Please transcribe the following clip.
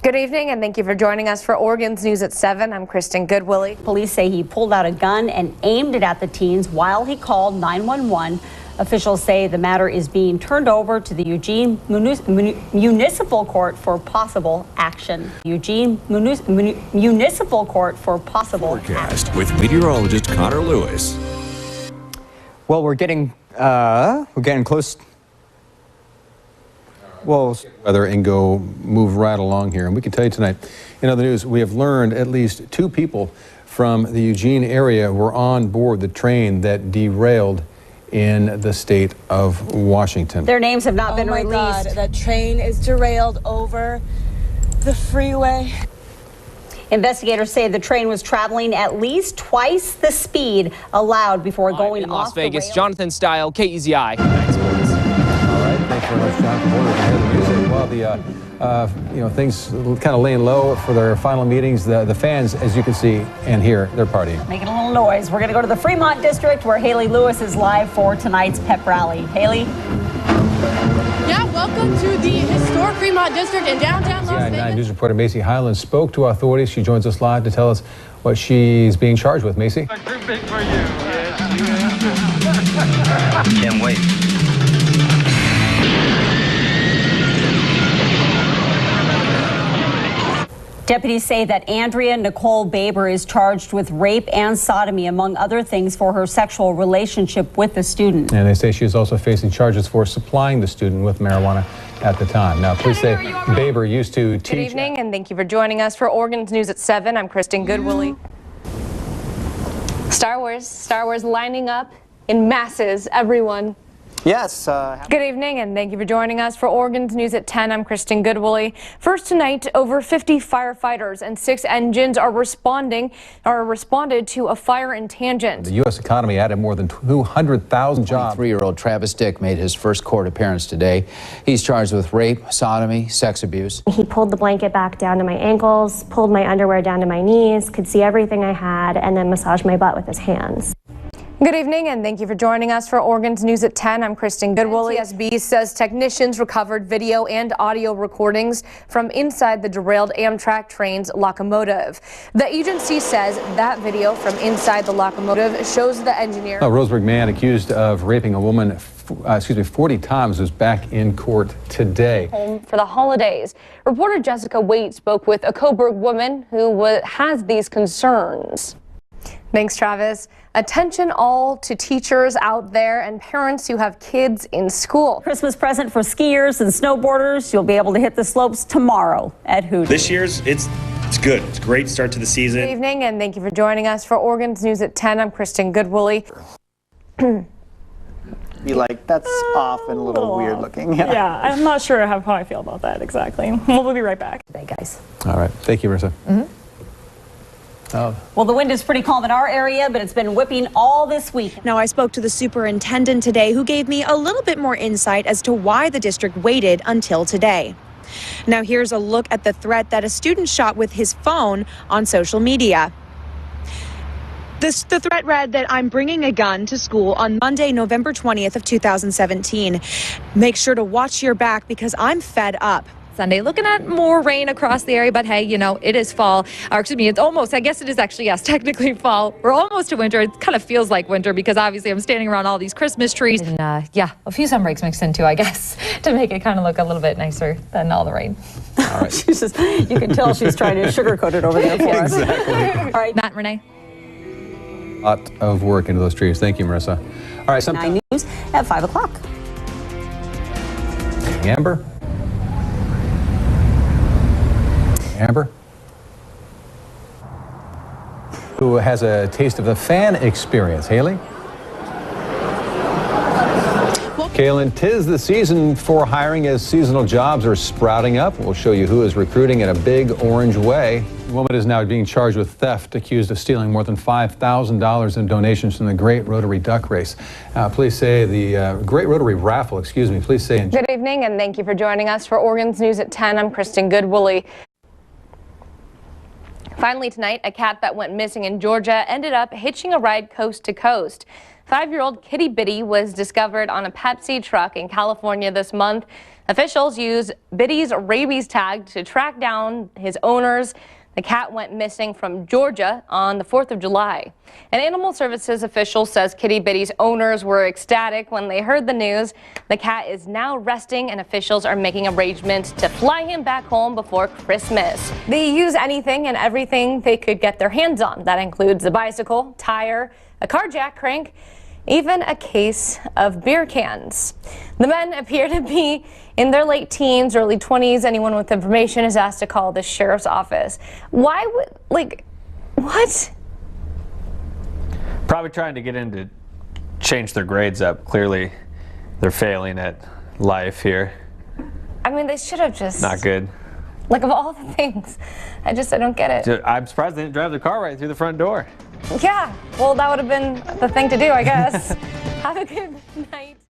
Good evening, and thank you for joining us for Oregon's News at 7. I'm Kristen Goodwillie. Police say he pulled out a gun and aimed it at the teens while he called 911. Officials say the matter is being turned over to the Eugene Municipal Court for possible action. Eugene Municipal Court for possible forecast action. With meteorologist Connor Lewis. Well, we're getting close. Well, weather and go move right along here. And we can tell you tonight, in other news, we have learned at least 2 people from the Eugene area were on board the train that derailed in the state of Washington. Their names have not been released. Oh my God, that train is derailed over the freeway. Investigators say the train was traveling at least twice the speed allowed before going in off Las Vegas. the rail. Jonathan Style, KEZI. All right, thanks very much, Jonathan. Well, things kind of laying low for their final meetings. The fans, as you can see and hear, they're partying. Making a little noise. We're going to go to the Fremont District where Haley Lewis is live for tonight's pep rally. Haley? Yeah, welcome to the historic Fremont District in downtown Las Vegas. 9 News reporter Macy Highland spoke to authorities. She joins us live to tell us what she's being charged with. Macy? Too big for you. Yes, can't wait. Deputies say that Andrea Nicole Baber is charged with rape and sodomy, among other things, for her sexual relationship with the student. And they say she is also facing charges for supplying the student with marijuana at the time. Now, police say Baber used to teach. Good evening, and thank you for joining us for Oregon's News at 7. I'm Kristen Goodwillie. Star Wars lining up in masses, everyone. Yes. Good evening, and thank you for joining us for Oregon's News at 10. I'm Kristen Goodwillie. First tonight, over 50 firefighters and 6 engines are responded to a fire in Tangent. The U.S. economy added more than 200,000 jobs. 23-year-old Travis Dick made his first court appearance today. He's charged with rape, sodomy, sex abuse. He pulled the blanket back down to my ankles, pulled my underwear down to my knees, could see everything I had, and then massaged my butt with his hands. Good evening, and thank you for joining us for Oregon's News at 10. I'm Kristen Goodwillie. TSB says technicians recovered video and audio recordings from inside the derailed Amtrak train's locomotive. The agency says that video from inside the locomotive shows the engineer. A Roseburg man accused of raping a woman 40 times was back in court today. Home for the holidays. Reporter Jessica Waite spoke with a Coburg woman who has these concerns. Thanks, Travis. Attention all to teachers out there and parents who have kids in school. Christmas present for skiers and snowboarders. You'll be able to hit the slopes tomorrow at Hooters. This year's, it's good. It's a great start to the season. Good evening, and thank you for joining us for Oregon's News at 10. I'm Kristen Goodwillie. Be like, that's off and a little weird looking. Yeah, I'm not sure how I feel about that exactly. We'll be right back. Hey, guys. All right. Thank you, Marissa. Well, the wind is pretty calm in our area, but it's been whipping all this week. Now, I spoke to the superintendent today, who gave me a little bit more insight as to why the district waited until today. Now, here's a look at the threat that a student shot with his phone on social media. The threat read that I'm bringing a gun to school on Monday, November 20th of 2017. Make sure to watch your back because I'm fed up. Sunday, looking at more rain across the area, but hey, you know, it is fall. Or excuse me, it's almost, I guess it is actually, yes, technically fall. We're almost to winter. It kind of feels like winter because obviously I'm standing around all these Christmas trees. And yeah, a few sun breaks mixed in too, I guess, to make it kind of look a little bit nicer than all the rain. All right. She's just, you can tell she's trying to sugarcoat it over there for us. Exactly. All right. Matt and Renee. A lot of work into those trees. Thank you, Marissa. All right. 9 News at 5 o'clock. Amber? Who has a taste of the fan experience. Haley? Kaylin, 'tis the season for hiring as seasonal jobs are sprouting up. We'll show you who is recruiting in a big orange way. The woman is now being charged with theft, accused of stealing more than $5,000 in donations from the Great Rotary Duck Race. Police say the Great Rotary Raffle, police say. Good evening, and thank you for joining us for Oregon's News at 10. I'm Kristen Goodwillie. Finally tonight, a cat that went missing in Georgia ended up hitching a ride coast to coast. 5-year-old Kitty Bitty was discovered on a Pepsi truck in California this month. Officials used Bitty's rabies tag to track down his owners. The cat went missing from Georgia on the 4th of July. An animal services official says Kitty Bitty's owners were ecstatic when they heard the news. The cat is now resting, and officials are making arrangements to fly him back home before Christmas. They use anything and everything they could get their hands on. That includes a bicycle, tire, a car jack crank, even a case of beer cans. The men appear to be in their late teens, early 20s. Anyone with information is asked to call the sheriff's office. Why would, what? Probably trying to get in to change their grades up. Clearly, they're failing at life here. I mean, they should have just. Not good. Like, of all the things, I don't get it. I'm surprised they didn't drive their car right through the front door. Yeah, well, that would have been the thing to do, I guess. Have a good night.